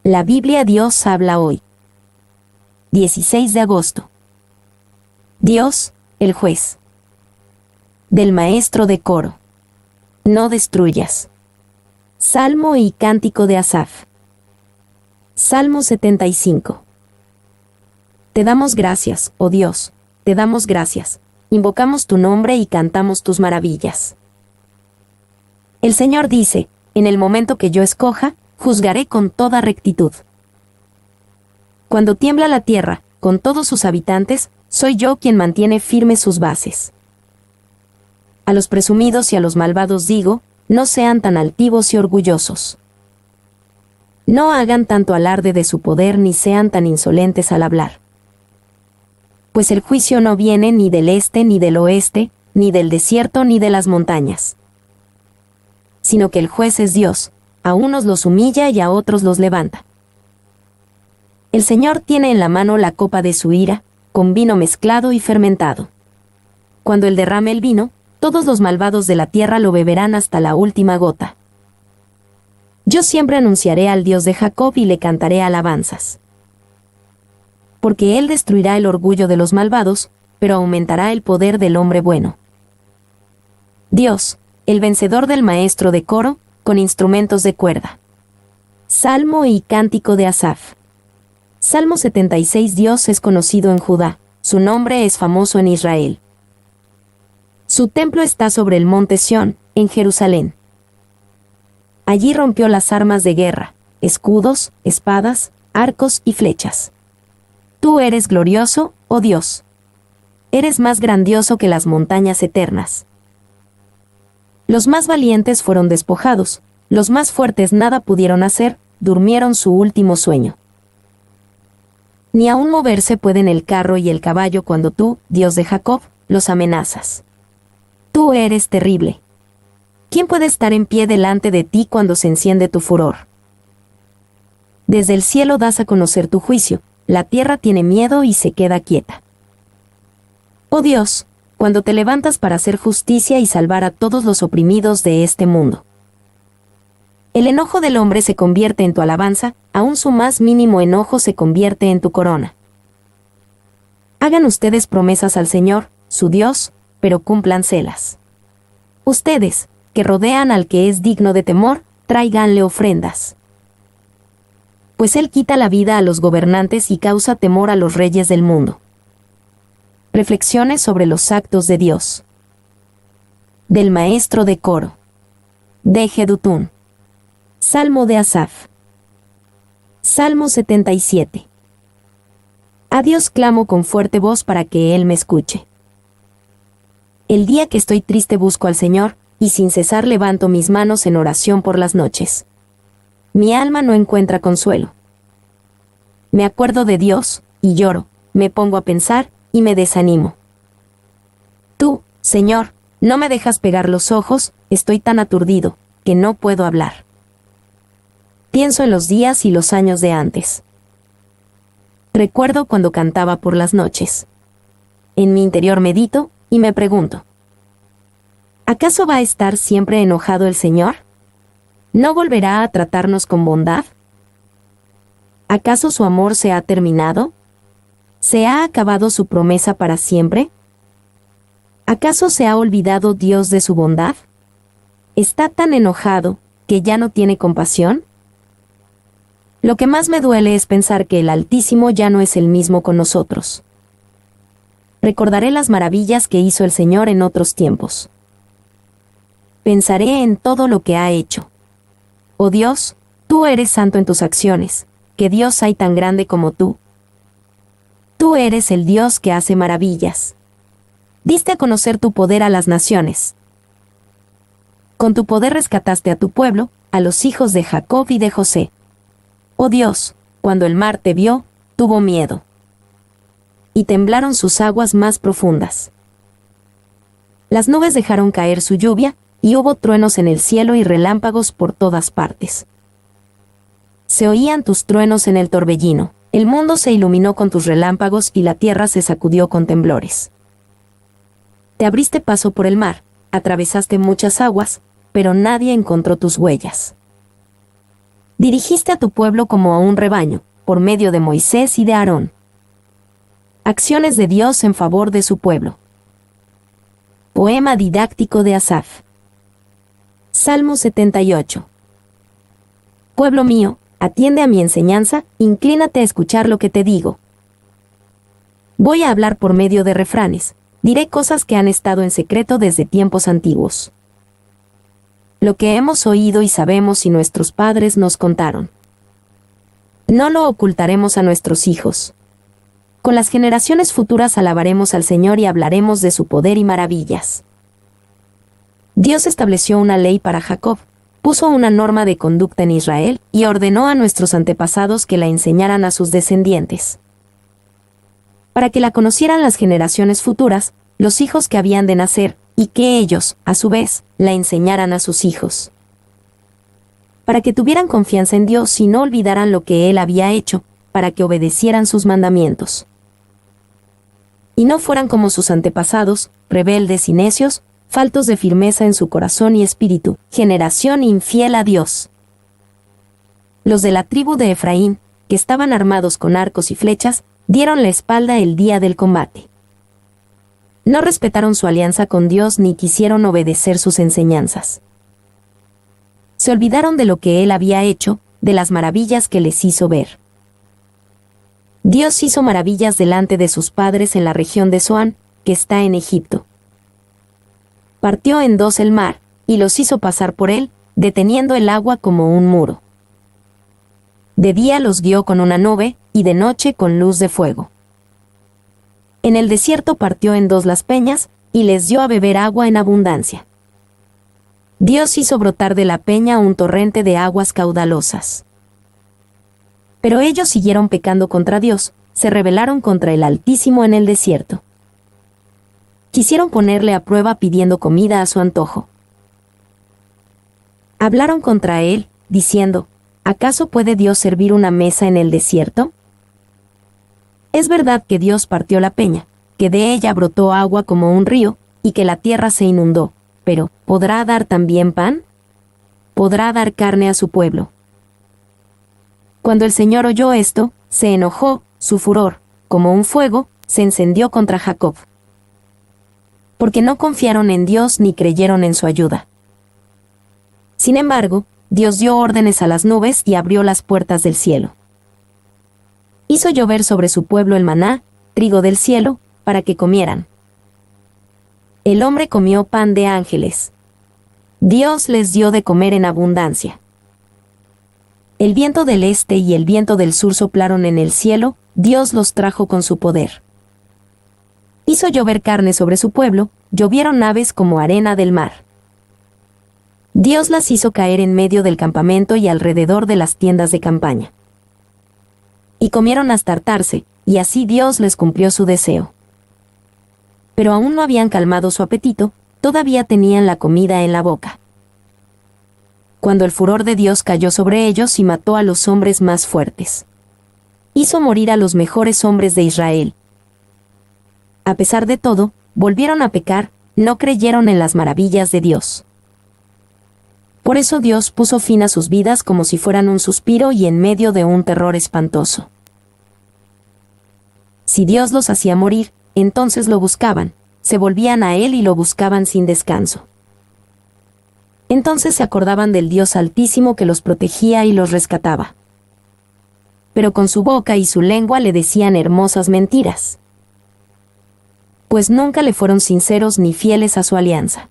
La Biblia Dios habla hoy. 16 de agosto. Dios, el juez. Del maestro de coro. No destruyas. Salmo y cántico de Asaf. Salmo 75. Te damos gracias, oh Dios, te damos gracias. Invocamos tu nombre y cantamos tus maravillas. El Señor dice, en el momento que yo escoja, juzgaré con toda rectitud. Cuando tiembla la tierra, con todos sus habitantes, soy yo quien mantiene firmes sus bases. A los presumidos y a los malvados digo, no sean tan altivos y orgullosos. No hagan tanto alarde de su poder ni sean tan insolentes al hablar. Pues el juicio no viene ni del este ni del oeste, ni del desierto ni de las montañas. Sino que el juez es Dios, a unos los humilla y a otros los levanta. El Señor tiene en la mano la copa de su ira, con vino mezclado y fermentado. Cuando Él derrame el vino, todos los malvados de la tierra lo beberán hasta la última gota. Yo siempre anunciaré al Dios de Jacob y le cantaré alabanzas. Porque Él destruirá el orgullo de los malvados, pero aumentará el poder del hombre bueno. Dios, el vencedor del maestro de coro, con instrumentos de cuerda. Salmo y cántico de Asaf. Salmo 76. Dios es conocido en Judá, su nombre es famoso en Israel. Su templo está sobre el monte Sión, en Jerusalén. Allí rompió las armas de guerra, escudos, espadas, arcos y flechas. Tú eres glorioso, oh Dios. Eres más grandioso que las montañas eternas. Los más valientes fueron despojados, los más fuertes nada pudieron hacer, durmieron su último sueño. Ni aún moverse pueden el carro y el caballo cuando tú, Dios de Jacob, los amenazas. Tú eres terrible. ¿Quién puede estar en pie delante de ti cuando se enciende tu furor? Desde el cielo das a conocer tu juicio, la tierra tiene miedo y se queda quieta. Oh Dios, cuando te levantas para hacer justicia y salvar a todos los oprimidos de este mundo. El enojo del hombre se convierte en tu alabanza, aún su más mínimo enojo se convierte en tu corona. Hagan ustedes promesas al Señor, su Dios, pero cúmplanselas. Ustedes, que rodean al que es digno de temor, tráiganle ofrendas. Pues Él quita la vida a los gobernantes y causa temor a los reyes del mundo. Reflexiones sobre los actos de Dios. Del maestro de coro. De Jedutún. Salmo de Asaf. Salmo 77. A Dios clamo con fuerte voz para que Él me escuche. El día que estoy triste busco al Señor, y sin cesar levanto mis manos en oración por las noches. Mi alma no encuentra consuelo. Me acuerdo de Dios, y lloro, me pongo a pensar, y me desanimo. Tú, Señor, no me dejas pegar los ojos, estoy tan aturdido, que no puedo hablar. Pienso en los días y los años de antes. Recuerdo cuando cantaba por las noches. En mi interior medito, y me pregunto, ¿acaso va a estar siempre enojado el Señor? ¿No volverá a tratarnos con bondad? ¿Acaso su amor se ha terminado? ¿Se ha acabado su promesa para siempre? ¿Acaso se ha olvidado Dios de su bondad? ¿Está tan enojado que ya no tiene compasión? Lo que más me duele es pensar que el Altísimo ya no es el mismo con nosotros. Recordaré las maravillas que hizo el Señor en otros tiempos. Pensaré en todo lo que ha hecho. Oh Dios, tú eres santo en tus acciones, ¿qué Dios hay tan grande como tú? Tú eres el Dios que hace maravillas. Diste a conocer tu poder a las naciones. Con tu poder rescataste a tu pueblo, a los hijos de Jacob y de José. Oh Dios, cuando el mar te vio, tuvo miedo. Y temblaron sus aguas más profundas. Las nubes dejaron caer su lluvia, y hubo truenos en el cielo y relámpagos por todas partes. Se oían tus truenos en el torbellino. El mundo se iluminó con tus relámpagos y la tierra se sacudió con temblores. Te abriste paso por el mar, atravesaste muchas aguas, pero nadie encontró tus huellas. Dirigiste a tu pueblo como a un rebaño, por medio de Moisés y de Aarón. Acciones de Dios en favor de su pueblo. Poema didáctico de Asaf. Salmo 78. Pueblo mío, atiende a mi enseñanza, inclínate a escuchar lo que te digo. Voy a hablar por medio de refranes, diré cosas que han estado en secreto desde tiempos antiguos. Lo que hemos oído y sabemos y nuestros padres nos contaron. No lo ocultaremos a nuestros hijos. Con las generaciones futuras alabaremos al Señor y hablaremos de su poder y maravillas. Dios estableció una ley para Jacob, puso una norma de conducta en Israel y ordenó a nuestros antepasados que la enseñaran a sus descendientes. Para que la conocieran las generaciones futuras, los hijos que habían de nacer, y que ellos, a su vez, la enseñaran a sus hijos. Para que tuvieran confianza en Dios y no olvidaran lo que Él había hecho, para que obedecieran sus mandamientos. Y no fueran como sus antepasados, rebeldes y necios, faltos de firmeza en su corazón y espíritu, generación infiel a Dios. Los de la tribu de Efraín, que estaban armados con arcos y flechas, dieron la espalda el día del combate. No respetaron su alianza con Dios ni quisieron obedecer sus enseñanzas. Se olvidaron de lo que Él había hecho, de las maravillas que les hizo ver. Dios hizo maravillas delante de sus padres en la región de Zoán, que está en Egipto. Partió en dos el mar, y los hizo pasar por él, deteniendo el agua como un muro. De día los guió con una nube, y de noche con luz de fuego. En el desierto partió en dos las peñas, y les dio a beber agua en abundancia. Dios hizo brotar de la peña un torrente de aguas caudalosas. Pero ellos siguieron pecando contra Dios, se rebelaron contra el Altísimo en el desierto. Quisieron ponerle a prueba pidiendo comida a su antojo. Hablaron contra él, diciendo, ¿acaso puede Dios servir una mesa en el desierto? Es verdad que Dios partió la peña, que de ella brotó agua como un río, y que la tierra se inundó, pero ¿podrá dar también pan? ¿Podrá dar carne a su pueblo? Cuando el Señor oyó esto, se enojó, su furor, como un fuego, se encendió contra Jacob. Porque no confiaron en Dios ni creyeron en su ayuda. Sin embargo, Dios dio órdenes a las nubes y abrió las puertas del cielo. Hizo llover sobre su pueblo el maná, trigo del cielo, para que comieran. El hombre comió pan de ángeles. Dios les dio de comer en abundancia. El viento del este y el viento del sur soplaron en el cielo, Dios los trajo con su poder. Hizo llover carne sobre su pueblo, llovieron aves como arena del mar. Dios las hizo caer en medio del campamento y alrededor de las tiendas de campaña. Y comieron hasta hartarse, y así Dios les cumplió su deseo. Pero aún no habían calmado su apetito, todavía tenían la comida en la boca. Cuando el furor de Dios cayó sobre ellos y mató a los hombres más fuertes. Hizo morir a los mejores hombres de Israel. A pesar de todo, volvieron a pecar, no creyeron en las maravillas de Dios. Por eso Dios puso fin a sus vidas como si fueran un suspiro y en medio de un terror espantoso. Si Dios los hacía morir, entonces lo buscaban, se volvían a Él y lo buscaban sin descanso. Entonces se acordaban del Dios Altísimo que los protegía y los rescataba. Pero con su boca y su lengua le decían hermosas mentiras. Pues nunca le fueron sinceros ni fieles a su alianza.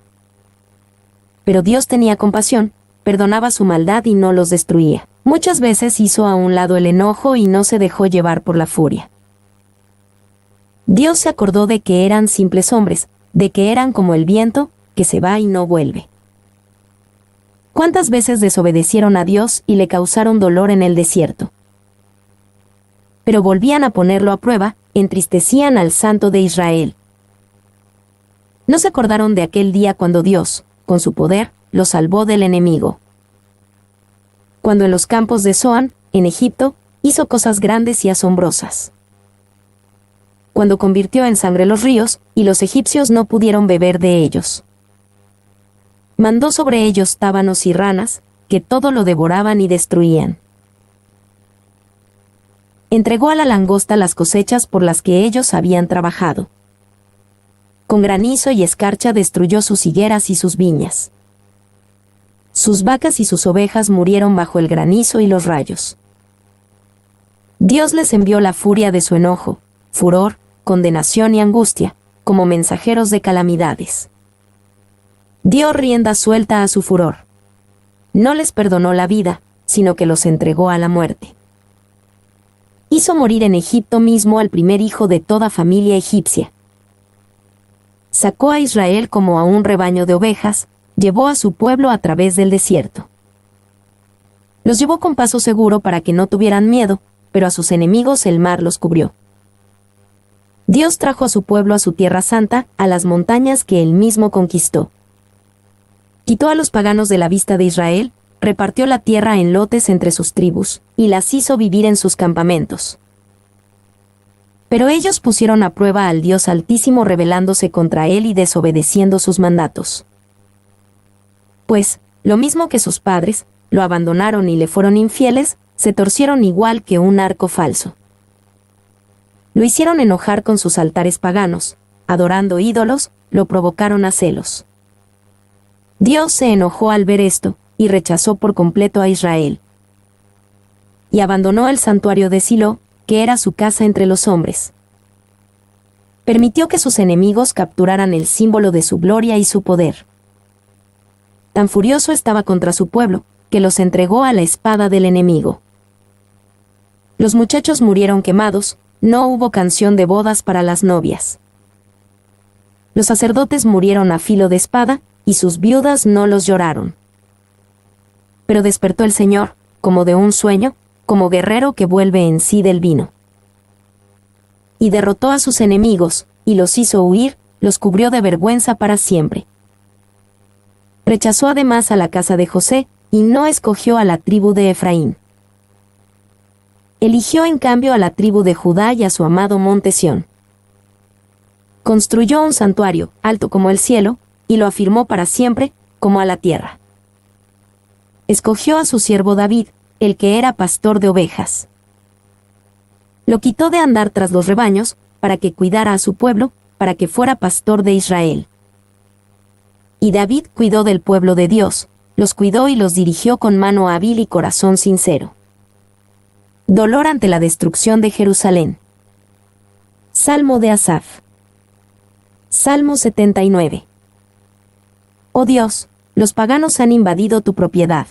Pero Dios tenía compasión, perdonaba su maldad y no los destruía. Muchas veces hizo a un lado el enojo y no se dejó llevar por la furia. Dios se acordó de que eran simples hombres, de que eran como el viento, que se va y no vuelve. ¿Cuántas veces desobedecieron a Dios y le causaron dolor en el desierto? Pero volvían a ponerlo a prueba, entristecían al Santo de Israel. No se acordaron de aquel día cuando Dios, con su poder, los salvó del enemigo. Cuando en los campos de Zoán, en Egipto, hizo cosas grandes y asombrosas. Cuando convirtió en sangre los ríos, y los egipcios no pudieron beber de ellos. Mandó sobre ellos tábanos y ranas, que todo lo devoraban y destruían. Entregó a la langosta las cosechas por las que ellos habían trabajado. Con granizo y escarcha destruyó sus higueras y sus viñas. Sus vacas y sus ovejas murieron bajo el granizo y los rayos. Dios les envió la furia de su enojo, furor, condenación y angustia, como mensajeros de calamidades. Dio rienda suelta a su furor. No les perdonó la vida, sino que los entregó a la muerte. Hizo morir en Egipto mismo al primer hijo de toda familia egipcia. Sacó a Israel como a un rebaño de ovejas, llevó a su pueblo a través del desierto. Los llevó con paso seguro para que no tuvieran miedo, pero a sus enemigos el mar los cubrió. Dios trajo a su pueblo a su tierra santa, a las montañas que él mismo conquistó. Quitó a los paganos de la vista de Israel, repartió la tierra en lotes entre sus tribus, y las hizo vivir en sus campamentos. Pero ellos pusieron a prueba al Dios Altísimo rebelándose contra él y desobedeciendo sus mandatos. Pues, lo mismo que sus padres, lo abandonaron y le fueron infieles, se torcieron igual que un arco falso. Lo hicieron enojar con sus altares paganos, adorando ídolos, lo provocaron a celos. Dios se enojó al ver esto, y rechazó por completo a Israel. Y abandonó el santuario de Silo, que era su casa entre los hombres. Permitió que sus enemigos capturaran el símbolo de su gloria y su poder. Tan furioso estaba contra su pueblo, que los entregó a la espada del enemigo. Los muchachos murieron quemados, no hubo canción de bodas para las novias. Los sacerdotes murieron a filo de espada, y sus viudas no los lloraron. Pero despertó el Señor, como de un sueño, como guerrero que vuelve en sí del vino. Y derrotó a sus enemigos, y los hizo huir, los cubrió de vergüenza para siempre. Rechazó además a la casa de José, y no escogió a la tribu de Efraín. Eligió en cambio a la tribu de Judá y a su amado monte Sión. Construyó un santuario, alto como el cielo, y lo afirmó para siempre, como a la tierra. Escogió a su siervo David, el que era pastor de ovejas. Lo quitó de andar tras los rebaños, para que cuidara a su pueblo, para que fuera pastor de Israel. Y David cuidó del pueblo de Dios, los cuidó y los dirigió con mano hábil y corazón sincero. Dolor ante la destrucción de Jerusalén. Salmo de Asaf. Salmo 79. Oh Dios, los paganos han invadido tu propiedad.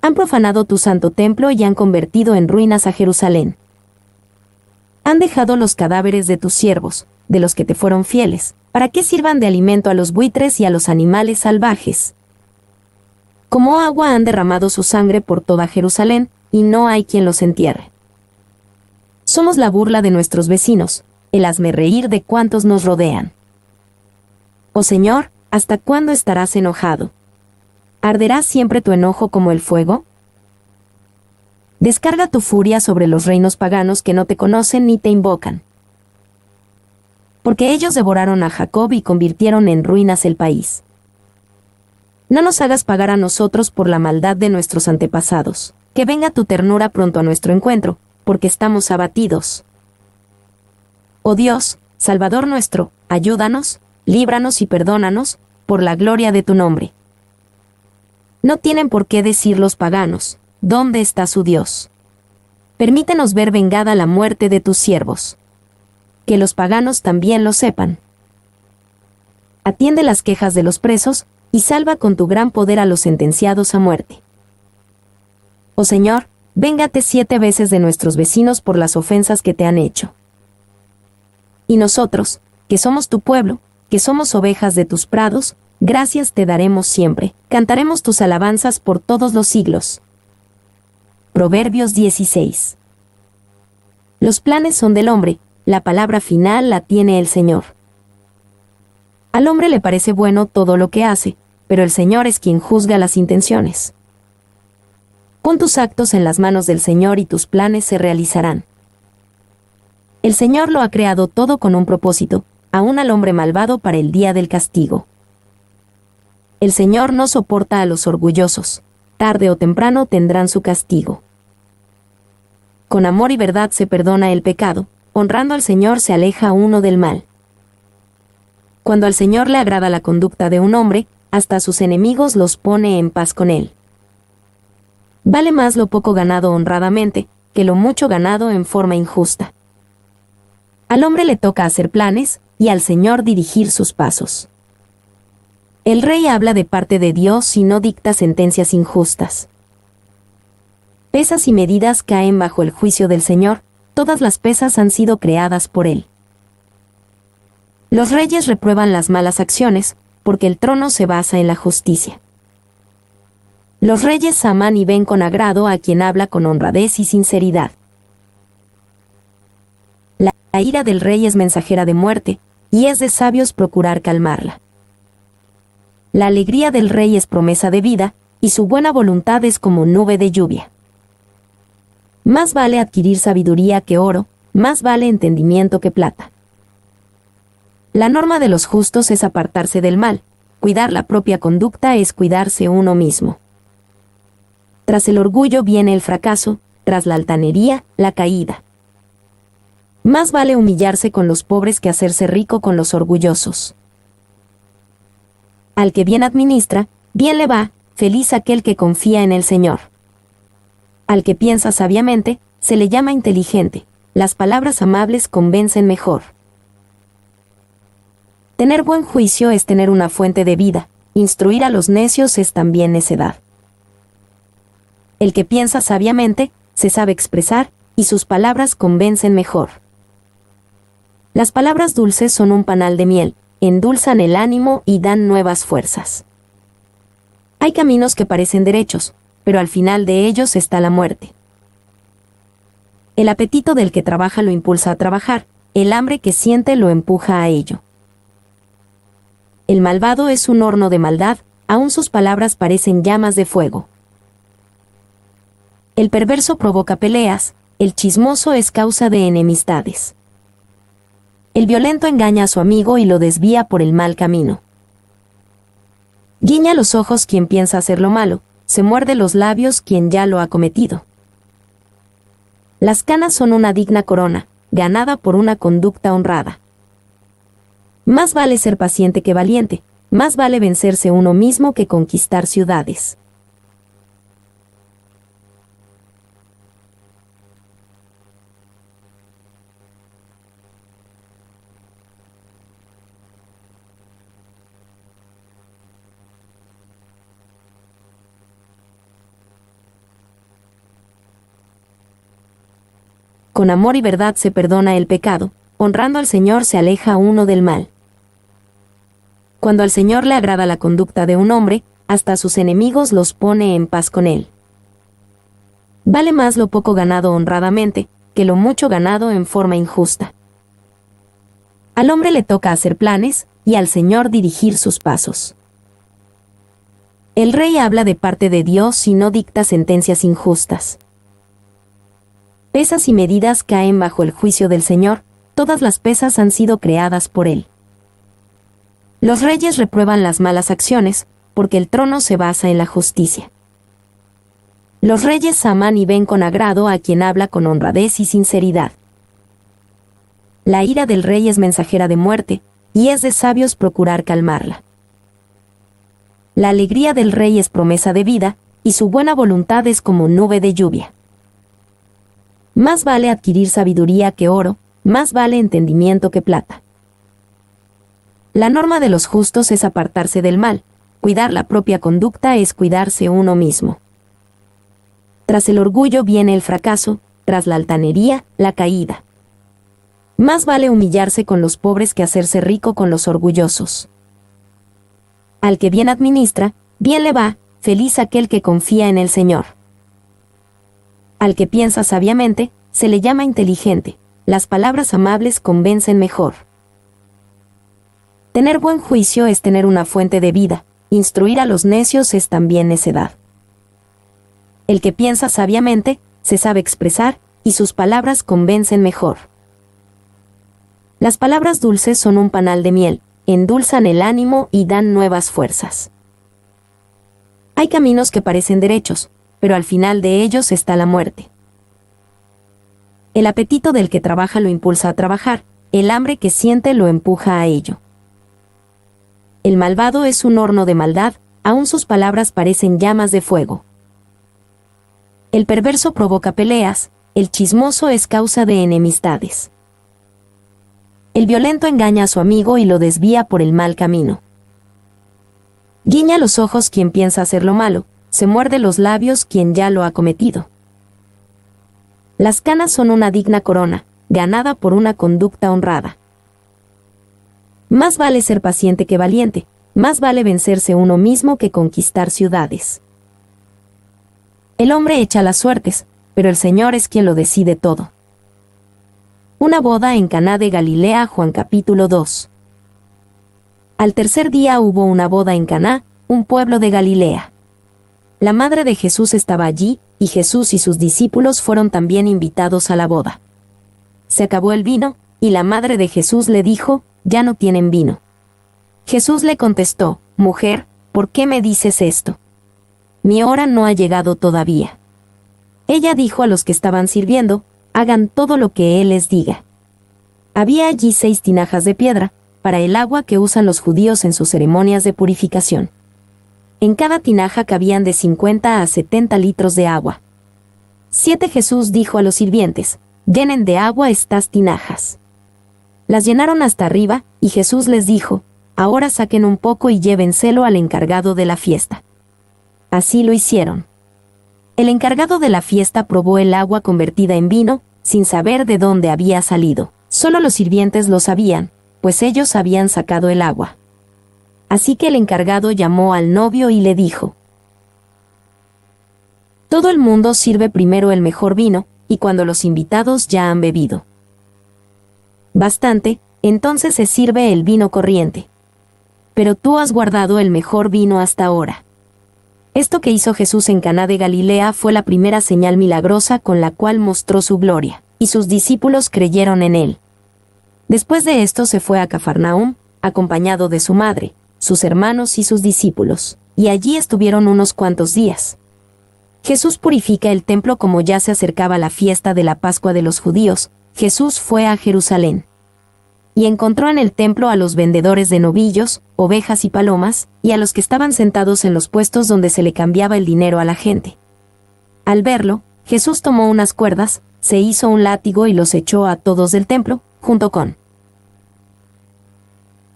Han profanado tu santo templo y han convertido en ruinas a Jerusalén. Han dejado los cadáveres de tus siervos, de los que te fueron fieles, para que sirvan de alimento a los buitres y a los animales salvajes. Como agua han derramado su sangre por toda Jerusalén, y no hay quien los entierre. Somos la burla de nuestros vecinos, el hazmerreír de cuantos nos rodean. Oh Señor, ¿hasta cuándo estarás enojado? ¿Arderá siempre tu enojo como el fuego? Descarga tu furia sobre los reinos paganos que no te conocen ni te invocan. Porque ellos devoraron a Jacob y convirtieron en ruinas el país. No nos hagas pagar a nosotros por la maldad de nuestros antepasados. Que venga tu ternura pronto a nuestro encuentro, porque estamos abatidos. Oh Dios, Salvador nuestro, ayúdanos, líbranos y perdónanos, por la gloria de tu nombre. No tienen por qué decir los paganos, ¿dónde está su Dios? Permítenos ver vengada la muerte de tus siervos. Que los paganos también lo sepan. Atiende las quejas de los presos, y salva con tu gran poder a los sentenciados a muerte. Oh Señor, véngate 7 veces de nuestros vecinos por las ofensas que te han hecho. Y nosotros, que somos tu pueblo, que somos ovejas de tus prados, gracias te daremos siempre, cantaremos tus alabanzas por todos los siglos. Proverbios 16. Los planes son del hombre, la palabra final la tiene el Señor. Al hombre le parece bueno todo lo que hace, pero el Señor es quien juzga las intenciones. Pon tus actos en las manos del Señor y tus planes se realizarán. El Señor lo ha creado todo con un propósito, aún al hombre malvado para el día del castigo. El Señor no soporta a los orgullosos, tarde o temprano tendrán su castigo. Con amor y verdad se perdona el pecado, honrando al Señor se aleja uno del mal. Cuando al Señor le agrada la conducta de un hombre, hasta sus enemigos los pone en paz con él. Vale más lo poco ganado honradamente, que lo mucho ganado en forma injusta. Al hombre le toca hacer planes, y al Señor dirigir sus pasos. El rey habla de parte de Dios y no dicta sentencias injustas. Pesas y medidas caen bajo el juicio del Señor, todas las pesas han sido creadas por Él. Los reyes reprueban las malas acciones, porque el trono se basa en la justicia. Los reyes aman y ven con agrado a quien habla con honradez y sinceridad. La ira del rey es mensajera de muerte, y es de sabios procurar calmarla. La alegría del rey es promesa de vida, y su buena voluntad es como nube de lluvia. Más vale adquirir sabiduría que oro, más vale entendimiento que plata. La norma de los justos es apartarse del mal, cuidar la propia conducta es cuidarse uno mismo. Tras el orgullo viene el fracaso, tras la altanería, la caída. Más vale humillarse con los pobres que hacerse rico con los orgullosos. Al que bien administra, bien le va, feliz aquel que confía en el Señor. Al que piensa sabiamente, se le llama inteligente, las palabras amables convencen mejor. Tener buen juicio es tener una fuente de vida, instruir a los necios es también necedad. El que piensa sabiamente, se sabe expresar, y sus palabras convencen mejor. Las palabras dulces son un panal de miel, endulzan el ánimo y dan nuevas fuerzas. Hay caminos que parecen derechos, pero al final de ellos está la muerte. El apetito del que trabaja lo impulsa a trabajar, el hambre que siente lo empuja a ello. El malvado es un horno de maldad, aun sus palabras parecen llamas de fuego. El perverso provoca peleas, el chismoso es causa de enemistades. El violento engaña a su amigo y lo desvía por el mal camino. Guiña los ojos quien piensa hacer lo malo, se muerde los labios quien ya lo ha cometido. Las canas son una digna corona, ganada por una conducta honrada. Más vale ser paciente que valiente, más vale vencerse uno mismo que conquistar ciudades. Con amor y verdad se perdona el pecado, honrando al Señor se aleja uno del mal. Cuando al Señor le agrada la conducta de un hombre, hasta sus enemigos los pone en paz con él. Vale más lo poco ganado honradamente, que lo mucho ganado en forma injusta. Al hombre le toca hacer planes, y al Señor dirigir sus pasos. El rey habla de parte de Dios y no dicta sentencias injustas. Pesas y medidas caen bajo el juicio del Señor, todas las pesas han sido creadas por Él. Los reyes reprueban las malas acciones, porque el trono se basa en la justicia. Los reyes aman y ven con agrado a quien habla con honradez y sinceridad. La ira del rey es mensajera de muerte, y es de sabios procurar calmarla. La alegría del rey es promesa de vida, y su buena voluntad es como nube de lluvia. Más vale adquirir sabiduría que oro, más vale entendimiento que plata. La norma de los justos es apartarse del mal, cuidar la propia conducta es cuidarse uno mismo. Tras el orgullo viene el fracaso, tras la altanería, la caída. Más vale humillarse con los pobres que hacerse rico con los orgullosos. Al que bien administra, bien le va, feliz aquel que confía en el Señor. Al que piensa sabiamente, se le llama inteligente, las palabras amables convencen mejor. Tener buen juicio es tener una fuente de vida, instruir a los necios es también necedad. El que piensa sabiamente, se sabe expresar, y sus palabras convencen mejor. Las palabras dulces son un panal de miel, endulzan el ánimo y dan nuevas fuerzas. Hay caminos que parecen derechos, pero al final de ellos está la muerte. El apetito del que trabaja lo impulsa a trabajar, el hambre que siente lo empuja a ello. El malvado es un horno de maldad, aún sus palabras parecen llamas de fuego. El perverso provoca peleas, el chismoso es causa de enemistades. El violento engaña a su amigo y lo desvía por el mal camino. Guiña los ojos quien piensa hacer lo malo, se muerde los labios quien ya lo ha cometido. Las canas son una digna corona, ganada por una conducta honrada. Más vale ser paciente que valiente, más vale vencerse uno mismo que conquistar ciudades. El hombre echa las suertes, pero el Señor es quien lo decide todo. Una boda en Caná de Galilea, Juan capítulo 2. Al tercer día hubo una boda en Caná, un pueblo de Galilea. La madre de Jesús estaba allí, y Jesús y sus discípulos fueron también invitados a la boda. Se acabó el vino, y la madre de Jesús le dijo, «Ya no tienen vino». Jesús le contestó, «Mujer, ¿por qué me dices esto? Mi hora no ha llegado todavía». Ella dijo a los que estaban sirviendo, «Hagan todo lo que Él les diga». Había allí 6 tinajas de piedra, para el agua que usan los judíos en sus ceremonias de purificación. En cada tinaja cabían de 50 a 70 litros de agua. 7 Jesús dijo a los sirvientes, «Llenen de agua estas tinajas». Las llenaron hasta arriba, y Jesús les dijo, «Ahora saquen un poco y llévenselo al encargado de la fiesta». Así lo hicieron. El encargado de la fiesta probó el agua convertida en vino, sin saber de dónde había salido. Solo los sirvientes lo sabían, pues ellos habían sacado el agua. Así que el encargado llamó al novio y le dijo, «Todo el mundo sirve primero el mejor vino, y cuando los invitados ya han bebido bastante, entonces se sirve el vino corriente. Pero tú has guardado el mejor vino hasta ahora». Esto que hizo Jesús en Caná de Galilea fue la primera señal milagrosa con la cual mostró su gloria, y sus discípulos creyeron en él. Después de esto se fue a Cafarnaúm, acompañado de su madre, sus hermanos y sus discípulos, y allí estuvieron unos cuantos días. Jesús purifica el templo. Como ya se acercaba la fiesta de la Pascua de los judíos, Jesús fue a Jerusalén. Y encontró en el templo a los vendedores de novillos, ovejas y palomas, y a los que estaban sentados en los puestos donde se le cambiaba el dinero a la gente. Al verlo, Jesús tomó unas cuerdas, se hizo un látigo y los echó a todos del templo, junto con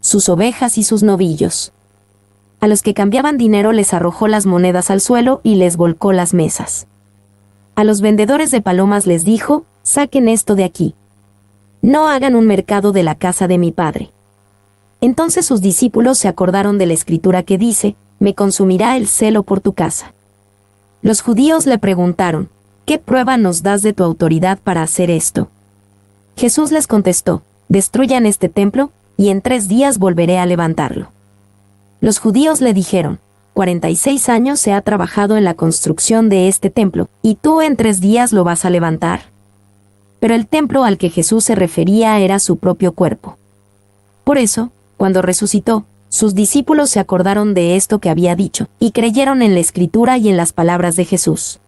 sus ovejas y sus novillos. A los que cambiaban dinero les arrojó las monedas al suelo y les volcó las mesas. A los vendedores de palomas les dijo, «Saquen esto de aquí. No hagan un mercado de la casa de mi Padre». Entonces sus discípulos se acordaron de la escritura que dice, «Me consumirá el celo por tu casa». Los judíos le preguntaron, «¿Qué prueba nos das de tu autoridad para hacer esto?». Jesús les contestó, «Destruyan este templo, y en 3 días volveré a levantarlo». Los judíos le dijeron, 46 años se ha trabajado en la construcción de este templo, ¿y tú en 3 días lo vas a levantar? Pero el templo al que Jesús se refería era su propio cuerpo. Por eso, cuando resucitó, sus discípulos se acordaron de esto que había dicho, y creyeron en la Escritura y en las palabras de Jesús.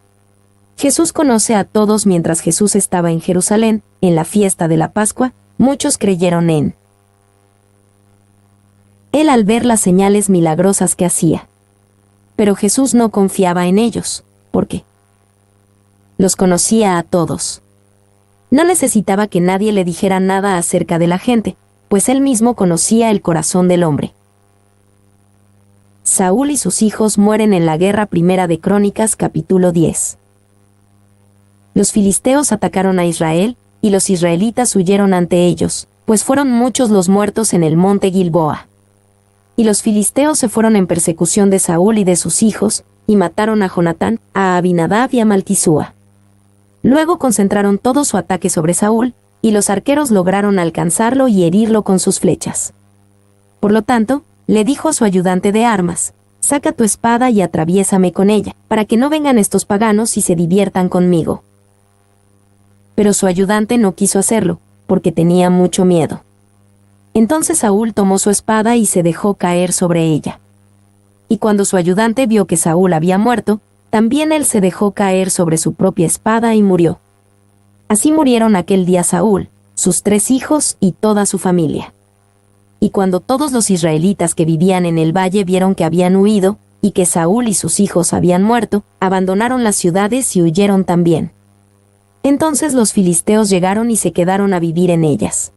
Jesús conoce a todos. Mientras Jesús estaba en Jerusalén, en la fiesta de la Pascua, muchos creyeron en él al ver las señales milagrosas que hacía. Pero Jesús no confiaba en ellos, porque los conocía a todos. No necesitaba que nadie le dijera nada acerca de la gente, pues él mismo conocía el corazón del hombre. Saúl y sus hijos mueren en la guerra. Primera de Crónicas capítulo 10. Los filisteos atacaron a Israel, y los israelitas huyeron ante ellos, pues fueron muchos los muertos en el monte Gilboa. Y los filisteos se fueron en persecución de Saúl y de sus hijos, y mataron a Jonatán, a Abinadab y a Malquisúa. Luego concentraron todo su ataque sobre Saúl, y los arqueros lograron alcanzarlo y herirlo con sus flechas. Por lo tanto, le dijo a su ayudante de armas, «Saca tu espada y atraviésame con ella, para que no vengan estos paganos y se diviertan conmigo». Pero su ayudante no quiso hacerlo, porque tenía mucho miedo. Entonces Saúl tomó su espada y se dejó caer sobre ella. y cuando su ayudante vio que Saúl había muerto, también él se dejó caer sobre su propia espada y murió. Así murieron aquel día Saúl, sus 3 hijos y toda su familia. Y cuando todos los israelitas que vivían en el valle vieron que habían huido, y que Saúl y sus hijos habían muerto, abandonaron las ciudades y huyeron también. Entonces los filisteos llegaron y se quedaron a vivir en ellas.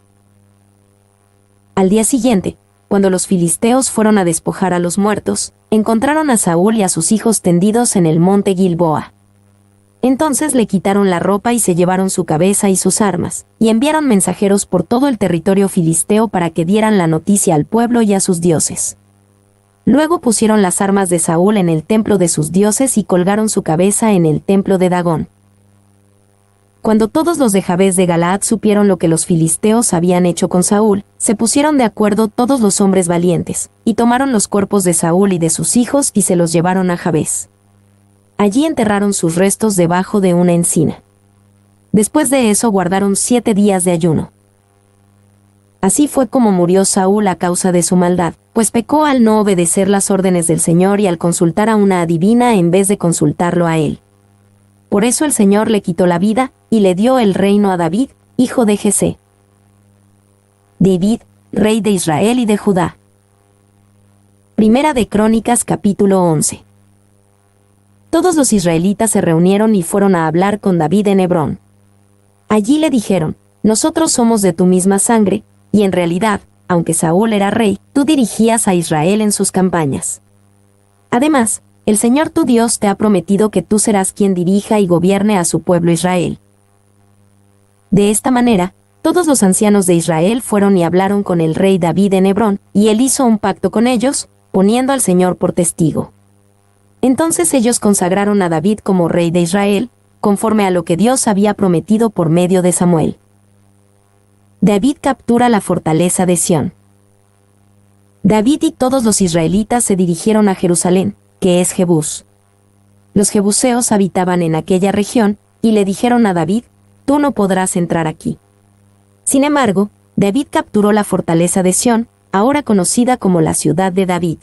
Al día siguiente, cuando los filisteos fueron a despojar a los muertos, encontraron a Saúl y a sus hijos tendidos en el monte Gilboa. Entonces le quitaron la ropa y se llevaron su cabeza y sus armas, y enviaron mensajeros por todo el territorio filisteo para que dieran la noticia al pueblo y a sus dioses. Luego pusieron las armas de Saúl en el templo de sus dioses y colgaron su cabeza en el templo de Dagón. Cuando todos los de Jabes de Galaad supieron lo que los filisteos habían hecho con Saúl, se pusieron de acuerdo todos los hombres valientes, y tomaron los cuerpos de Saúl y de sus hijos y se los llevaron a Jabes. Allí enterraron sus restos debajo de una encina. Después de eso guardaron 7 días de ayuno. Así fue como murió Saúl a causa de su maldad, pues pecó al no obedecer las órdenes del Señor y al consultar a una adivina en vez de consultarlo a él. Por eso el Señor le quitó la vida, y le dio el reino a David, hijo de Jesé. David, rey de Israel y de Judá. Primera de Crónicas capítulo 11. Todos los israelitas se reunieron y fueron a hablar con David en Hebrón. Allí le dijeron: nosotros somos de tu misma sangre, y en realidad, aunque Saúl era rey, tú dirigías a Israel en sus campañas. Además, el Señor tu Dios te ha prometido que tú serás quien dirija y gobierne a su pueblo Israel. De esta manera, todos los ancianos de Israel fueron y hablaron con el rey David en Hebrón, y él hizo un pacto con ellos, poniendo al Señor por testigo. Entonces ellos consagraron a David como rey de Israel, conforme a lo que Dios había prometido por medio de Samuel. David captura la fortaleza de Sión. David y todos los israelitas se dirigieron a Jerusalén, que es Jebús. Los jebuseos habitaban en aquella región, y le dijeron a David: tú no podrás entrar aquí. Sin embargo, David capturó la fortaleza de Sión, ahora conocida como la ciudad de David.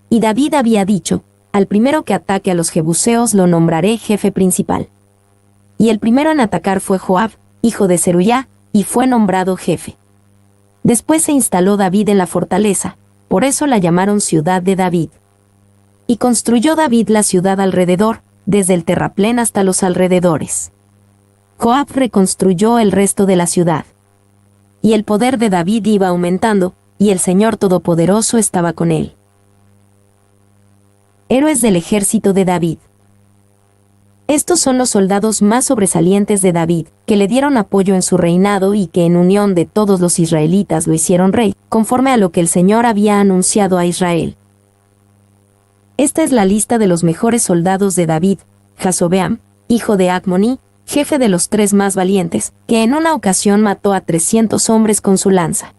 Y David había dicho: al primero que ataque a los jebuseos lo nombraré jefe principal. Y el primero en atacar fue Joab, hijo de Zeruiá, y fue nombrado jefe. Después se instaló David en la fortaleza, por eso la llamaron ciudad de David. Y construyó David la ciudad alrededor, desde el terraplén hasta los alrededores. Joab reconstruyó el resto de la ciudad. Y el poder de David iba aumentando, y el Señor Todopoderoso estaba con él. Héroes del ejército de David. Estos son los soldados más sobresalientes de David, que le dieron apoyo en su reinado y que en unión de todos los israelitas lo hicieron rey, conforme a lo que el Señor había anunciado a Israel. Esta es la lista de los mejores soldados de David: Jasobeam, hijo de Acmoní, jefe de los 3 más valientes, que en una ocasión mató a 300 hombres con su lanza.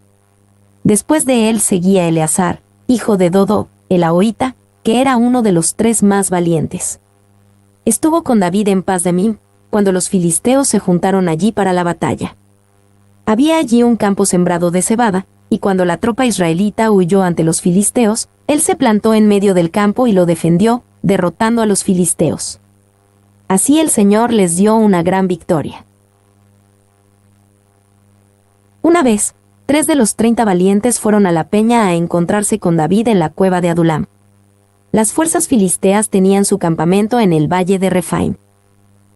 Después de él seguía Eleazar, hijo de Dodo, el ahoita, que era uno de los 3 más valientes. Estuvo con David en Pas-damim, cuando los filisteos se juntaron allí para la batalla. Había allí un campo sembrado de cebada, y cuando la tropa israelita huyó ante los filisteos, él se plantó en medio del campo y lo defendió, derrotando a los filisteos. Así el Señor les dio una gran victoria. Una vez, 3 de los 30 valientes fueron a la peña a encontrarse con David en la cueva de Adulam. Las fuerzas filisteas tenían su campamento en el valle de Refaim.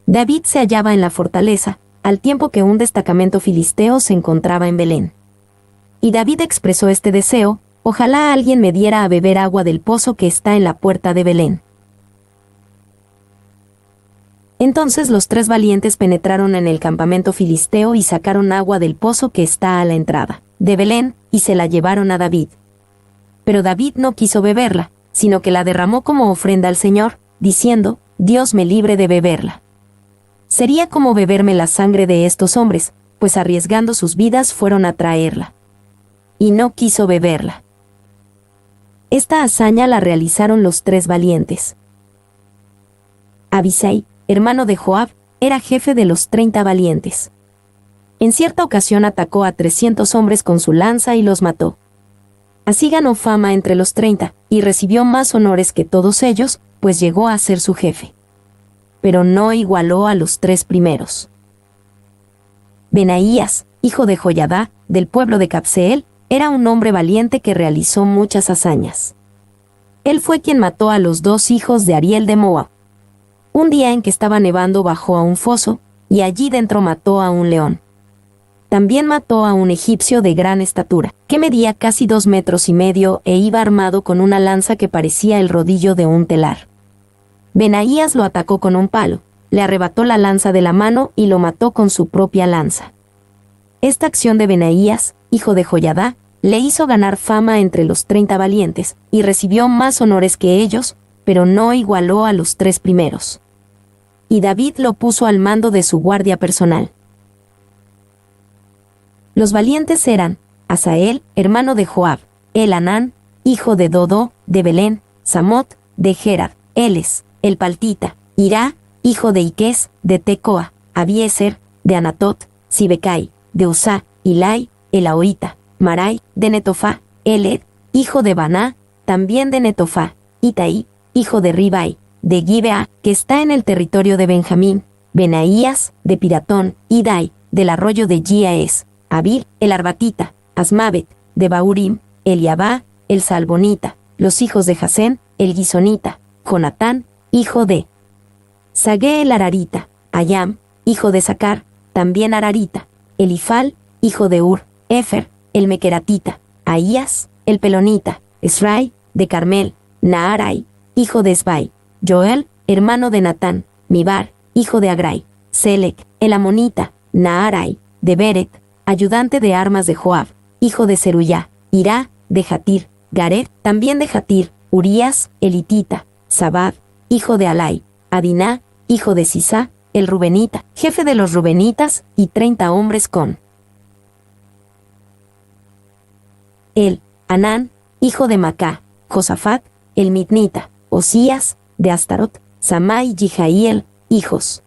David se hallaba en la fortaleza, al tiempo que un destacamento filisteo se encontraba en Belén. Y David expresó este deseo: ojalá alguien me diera a beber agua del pozo que está en la puerta de Belén. Entonces los 3 valientes penetraron en el campamento filisteo y sacaron agua del pozo que está a la entrada de Belén, y se la llevaron a David. Pero David no quiso beberla, sino que la derramó como ofrenda al Señor, diciendo: Dios me libre de beberla. Sería como beberme la sangre de estos hombres, pues arriesgando sus vidas fueron a traerla. Y no quiso beberla. Esta hazaña la realizaron los 3 valientes. Abisai, hermano de Joab, era jefe de los 30 valientes. En cierta ocasión atacó a 300 hombres con su lanza y los mató. Así ganó fama entre los 30, y recibió más honores que todos ellos, pues llegó a ser su jefe. Pero no igualó a los 3 primeros. Benaías, hijo de Joiadá, del pueblo de Cabseel, era un hombre valiente que realizó muchas hazañas. Él fue quien mató a los 2 hijos de Ariel de Moab. Un día en que estaba nevando bajó a un foso, y allí dentro mató a un león. También mató a un egipcio de gran estatura, que medía casi 2,5 metros e iba armado con una lanza que parecía el rodillo de un telar. Benaías lo atacó con un palo, le arrebató la lanza de la mano y lo mató con su propia lanza. Esta acción de Benaías, hijo de Joiadá, le hizo ganar fama entre los 30 valientes, y recibió más honores que ellos, pero no igualó a los 3 primeros. Y David lo puso al mando de su guardia personal. Los valientes eran Asael, hermano de Joab, Elhanán, hijo de Dodo, de Belén, Samot, de Gerard, Eles, el Paltita, Irá, hijo de Iques, de Tecoa, Abieser, de Anatot, Sibecai, de Usá, Ilai, el Ahoita, Marai, de Netofá, Eled, hijo de Baná, también de Netofá, Itaí, hijo de Ribai, de Gibea, que está en el territorio de Benjamín, Benaías, de Piratón, Idai, del arroyo de Giaes, Abil, el Arbatita, Asmavet, de Baurim, Eliabá, el Salbonita, los hijos de Jasén, el Gisonita, Jonatán, hijo de Sagué el Ararita, Ayam, hijo de Sacar, también Ararita, Elifal, hijo de Ur, Efer, el Mequeratita, Ahías, el Pelonita, Esrai, de Carmel, Naarai, hijo de Esbai, Joel, hermano de Natán, Mibar, hijo de Agrai, Selec, el Amonita, Naarai, de Beret, ayudante de armas de Joab, hijo de Zeruyá, Irá, de Jatir, Gared, también de Jatir, Urías, el Hitita, Sabad, hijo de Alai, Adiná, hijo de Sisá, el Rubenita, jefe de los Rubenitas, y 30 hombres con él, Anán, hijo de Macá, Josafat, el Mitnita, Osías, de Astarot, Samá y Jijaíel, hijos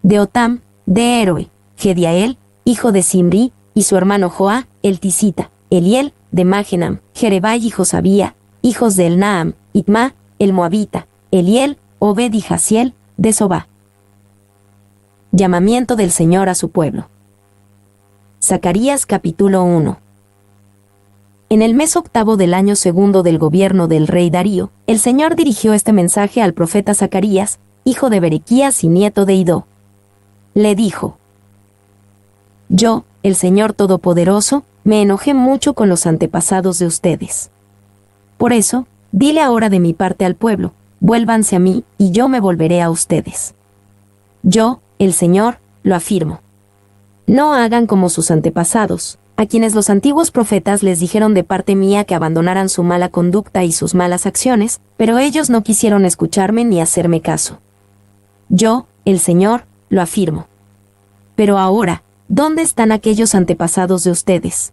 de Otam, de Héroe, Gediael, hijo de Simri, y su hermano Joá, el Tisita, Eliel, de Magenam, Jerebai y Josabía, hijos de Elnaam, Itma, el Moabita, Eliel, Obed y Jasiel, de Sobá. Llamamiento del Señor a su pueblo. Zacarías capítulo 1. En el mes 8 del año 2 del gobierno del rey Darío, el Señor dirigió este mensaje al profeta Zacarías, hijo de Berequías y nieto de Idó. Le dijo: Yo, el Señor Todopoderoso, me enojé mucho con los antepasados de ustedes. Por eso, dile ahora de mi parte al pueblo: vuélvanse a mí, y yo me volveré a ustedes. Yo, el Señor, lo afirmo. No hagan como sus antepasados, a quienes los antiguos profetas les dijeron de parte mía que abandonaran su mala conducta y sus malas acciones, pero ellos no quisieron escucharme ni hacerme caso. Yo, el Señor, lo afirmo. Pero ahora, ¿dónde están aquellos antepasados de ustedes?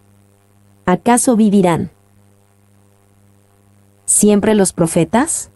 ¿Acaso vivirán siempre los profetas?